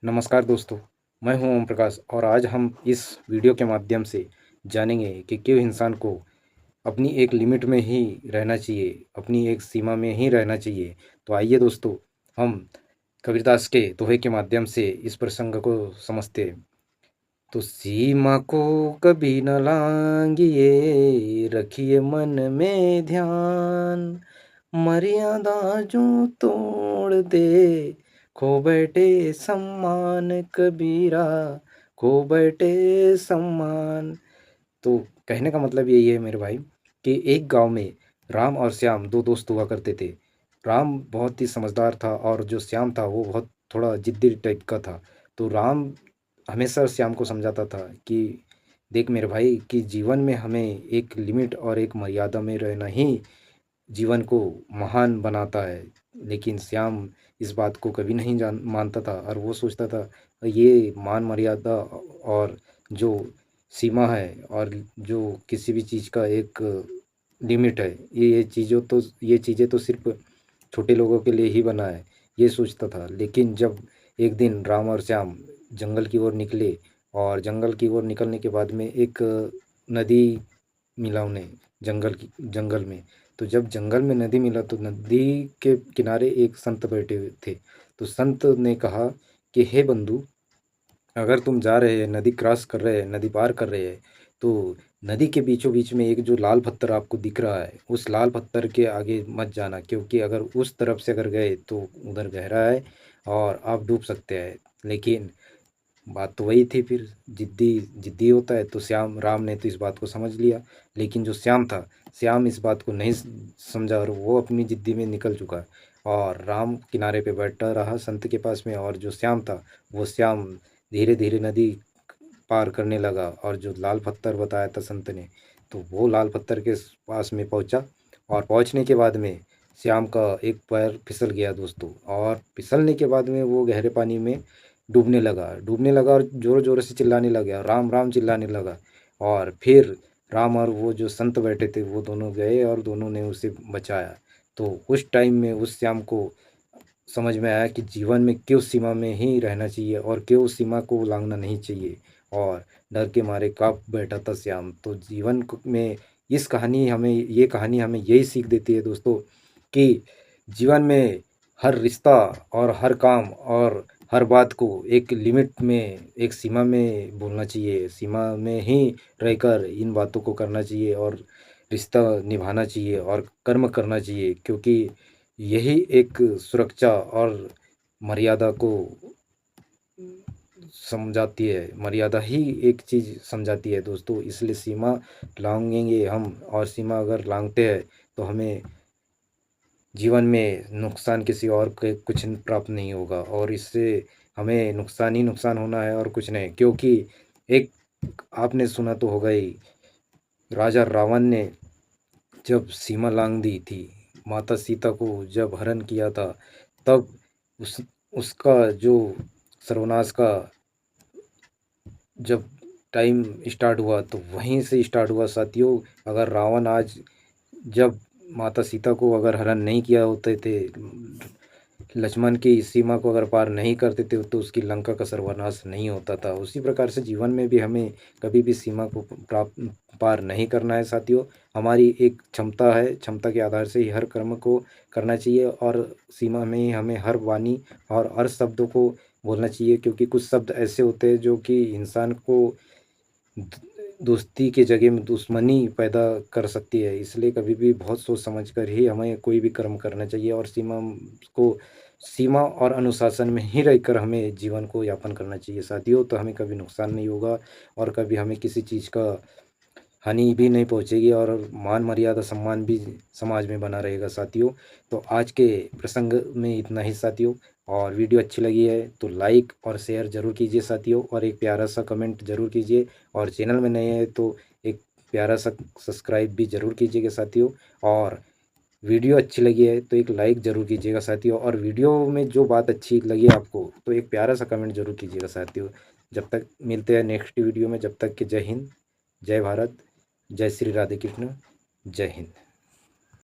नमस्कार दोस्तों, मैं हूं ओम प्रकाश और आज हम इस वीडियो के माध्यम से जानेंगे कि क्यों इंसान को अपनी एक लिमिट में ही रहना चाहिए, अपनी एक सीमा में ही रहना चाहिए। तो आइए दोस्तों, हम कबीरदास के दोहे के माध्यम से इस प्रसंग को समझते हैं। तो सीमा को कभी न लांघिए, रखिए मन में ध्यान, मर्यादा जो तोड़ दे, खो बैठे सम्मान कबीरा, खो बैठे सम्मान। तो कहने का मतलब यही है मेरे भाई कि एक गांव में राम और श्याम दो दोस्त हुआ करते थे। राम बहुत ही समझदार था और जो श्याम था वो बहुत थोड़ा जिद्दी टाइप का था। तो राम हमेशा श्याम को समझाता था कि देख मेरे भाई कि जीवन में हमें एक लिमिट और एक मर्यादा में रहना ही जीवन को महान बनाता है। लेकिन श्याम इस बात को कभी नहीं जान मानता था और वो सोचता था ये मान मर्यादा और जो सीमा है और जो किसी भी चीज़ का एक लिमिट है, ये चीज़ें तो सिर्फ छोटे लोगों के लिए ही बना है, ये सोचता था। लेकिन जब एक दिन राम और श्याम जंगल की ओर निकले और जंगल की ओर निकलने के बाद में एक नदी मिला उन्हें जंगल में। तो जब जंगल में नदी मिला तो नदी के किनारे एक संत बैठे हुए थे। तो संत ने कहा कि हे बंधु, अगर तुम जा रहे हैं, नदी क्रॉस कर रहे हैं, नदी पार कर रहे हैं, तो नदी के बीचों बीच में एक जो लाल पत्थर आपको दिख रहा है, उस लाल पत्थर के आगे मत जाना, क्योंकि अगर उस तरफ से अगर गए तो उधर गहरा है और आप डूब सकते हैं। लेकिन बात तो वही थी फिर, जिद्दी जिद्दी होता है तो राम ने तो इस बात को समझ लिया। लेकिन जो श्याम था, श्याम इस बात को नहीं समझा और वो अपनी जिद्दी में निकल चुका। और राम किनारे पे बैठा रहा संत के पास में, और जो श्याम था वो श्याम धीरे धीरे नदी पार करने लगा। और जो लाल पत्थर बताया था संत ने, तो वो लाल पत्थर के पास में पहुंचा और पहुंचने के बाद में श्याम का एक पैर फिसल गया दोस्तों, और फिसलने के बाद में वो गहरे पानी में डूबने लगा और ज़ोर ज़ोर से चिल्लाने लगा, राम राम चिल्लाने लगा। और फिर राम और वो जो संत बैठे थे वो दोनों गए और दोनों ने उसे बचाया। तो उस टाइम में उस श्याम को समझ में आया कि जीवन में क्यों सीमा में ही रहना चाहिए और क्यों उस सीमा को लांघना नहीं चाहिए। और डर के मारे काँप बैठा था श्याम। तो में ये कहानी हमें यही सीख देती है दोस्तों कि जीवन में हर रिश्ता और हर काम और हर बात को एक लिमिट में, एक सीमा में बोलना चाहिए, सीमा में ही रहकर इन बातों को करना चाहिए और रिश्ता निभाना चाहिए और कर्म करना चाहिए, क्योंकि यही एक सुरक्षा और मर्यादा को समझाती है। मर्यादा ही एक चीज़ समझाती है दोस्तों। इसलिए सीमा लांघेंगे हम, और सीमा अगर लांघते हैं तो हमें जीवन में नुकसान किसी और के कुछ प्राप्त नहीं होगा, और इससे हमें नुकसान ही नुकसान होना है और कुछ नहीं। क्योंकि एक आपने सुना तो होगा ही, राजा रावण ने जब सीमा लांघ दी थी, माता सीता को जब हरण किया था, तब उस उसका जो सर्वनाश का जब टाइम स्टार्ट हुआ तो वहीं से स्टार्ट हुआ साथियों। अगर रावण आज जब माता सीता को अगर हरण नहीं किया होते थे, लक्ष्मण की सीमा को अगर पार नहीं करते थे, तो उसकी लंका का सर्वनाश नहीं होता था। उसी प्रकार से जीवन में भी हमें कभी भी सीमा को प्राप्त पार नहीं करना है साथियों। हमारी एक क्षमता है, क्षमता के आधार से ही हर कर्म को करना चाहिए, और सीमा में ही हमें हर वाणी और हर शब्दों को बोलना चाहिए। क्योंकि कुछ शब्द ऐसे होते हैं जो कि इंसान को दोस्ती के जगह में दुश्मनी पैदा कर सकती है। इसलिए कभी भी बहुत सोच समझ कर ही हमें कोई भी कर्म करना चाहिए, और को सीमा और अनुशासन में ही रहकर हमें जीवन को यापन करना चाहिए साथियों। तो हमें कभी नुकसान नहीं होगा और कभी हमें किसी चीज़ का हानि भी नहीं पहुंचेगी, और मान मर्यादा सम्मान भी समाज में बना रहेगा साथियों। तो आज के प्रसंग में इतना ही साथियों, और वीडियो अच्छी लगी है तो लाइक और शेयर ज़रूर कीजिए साथियों, और एक प्यारा सा कमेंट ज़रूर कीजिए, और चैनल में नए हैं तो एक प्यारा सा सब्सक्राइब भी ज़रूर कीजिएगा साथियों। और वीडियो अच्छी लगी है तो एक लाइक ज़रूर कीजिएगा साथियों, और वीडियो में जो बात अच्छी लगी आपको तो एक प्यारा सा कमेंट ज़रूर कीजिएगा साथियों। जब तक मिलते हैं नेक्स्ट वीडियो में, जब तक कि जय हिंद, जय भारत, जय श्री राधे कृष्ण, जय हिंद।